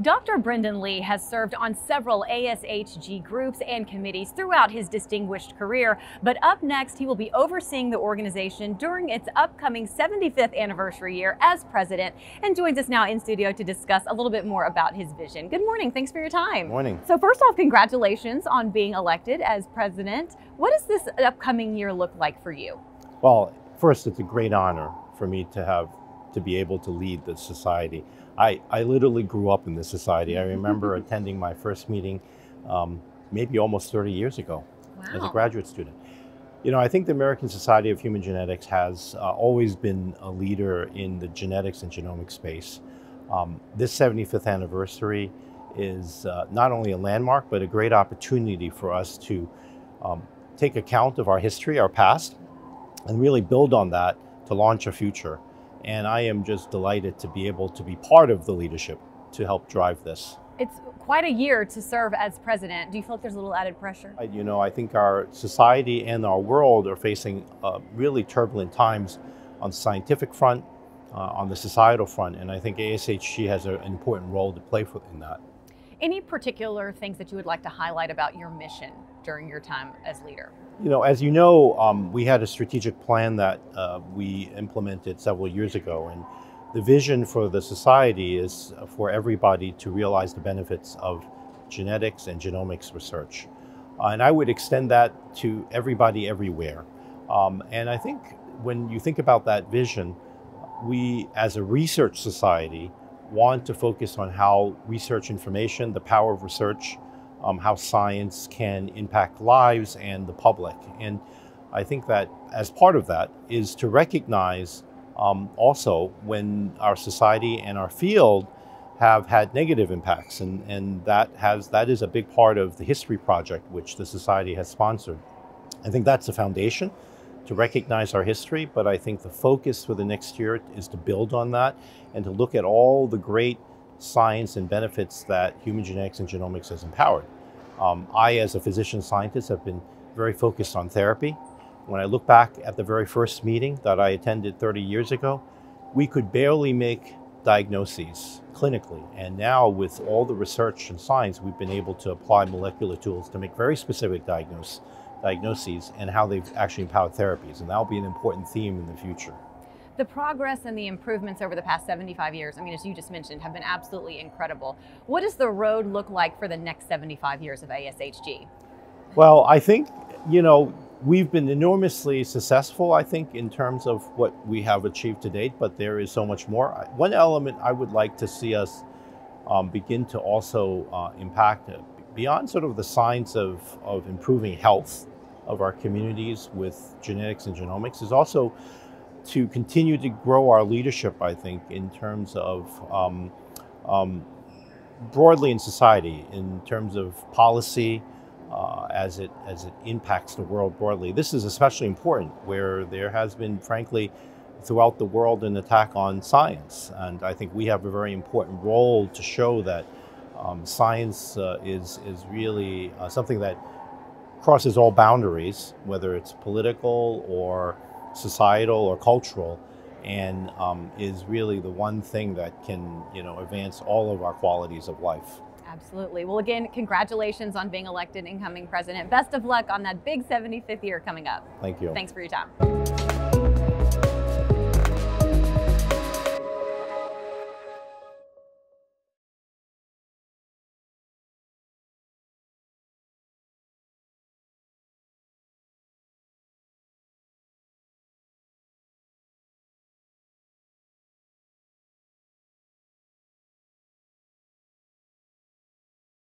Dr. Brendan Lee has served on several ASHG groups and committees throughout his distinguished career, but up next he will be overseeing the organization during its upcoming 75th anniversary year as president, and joins us now in studio to discuss a little bit more about his vision. Good morning, thanks for your time. Morning. So first off, congratulations on being elected as president. What does this upcoming year look like for you? Well, first, it's a great honor for me to be able to lead the society. I literally grew up in this society. I remember attending my first meeting maybe almost 30 years ago. Wow. As a graduate student. You know, I think the American Society of Human Genetics has always been a leader in the genetics and genomics space. This 75th anniversary is not only a landmark, but a great opportunity for us to take account of our history, our past, and really build on that to launch a future. And I am just delighted to be able to be part of the leadership to help drive this. It's quite a year to serve as president. Do you feel like there's a little added pressure? You know, I think our society and our world are facing really turbulent times on the scientific front, on the societal front, and I think ASHG has an important role to play in that. Any particular things that you would like to highlight about your mission during your time as leader? You know, as you know, we had a strategic plan that we implemented several years ago, and the vision for the society is for everybody to realize the benefits of genetics and genomics research. And I would extend that to everybody everywhere. And I think when you think about that vision, we as a research society want to focus on how research information, the power of research, how science can impact lives and the public. And I think that as part of that is to recognize also when our society and our field have had negative impacts, and that is a big part of the History Project, which the society has sponsored. I think that's the foundation to recognize our history, but I think the focus for the next year is to build on that and to look at all the great science and benefits that human genetics and genomics has empowered. I, as a physician scientist, have been very focused on therapy. When I look back at the very first meeting that I attended 30 years ago, we could barely make diagnoses clinically. And now with all the research and science, we've been able to apply molecular tools to make very specific diagnoses and how they've actually empowered therapies. And that'll be an important theme in the future. The progress and the improvements over the past 75 years, I mean, as you just mentioned, have been absolutely incredible. What does the road look like for the next 75 years of ASHG? Well, I think, you know, we've been enormously successful, I think, in terms of what we have achieved to date, but there is so much more. One element I would like to see us begin to also impact beyond sort of the science of improving health of our communities with genetics and genomics is also to continue to grow our leadership, I think, in terms of broadly in society, in terms of policy, as it impacts the world broadly. This is especially important where there has been, frankly, throughout the world an attack on science. And I think we have a very important role to show that science is really something that crosses all boundaries, whether it's political or societal or cultural, and is really the one thing that can, you know, advance all of our qualities of life. Absolutely. Well, again, congratulations on being elected incoming president. Best of luck on that big 75th year coming up. Thank you. Thanks for your time.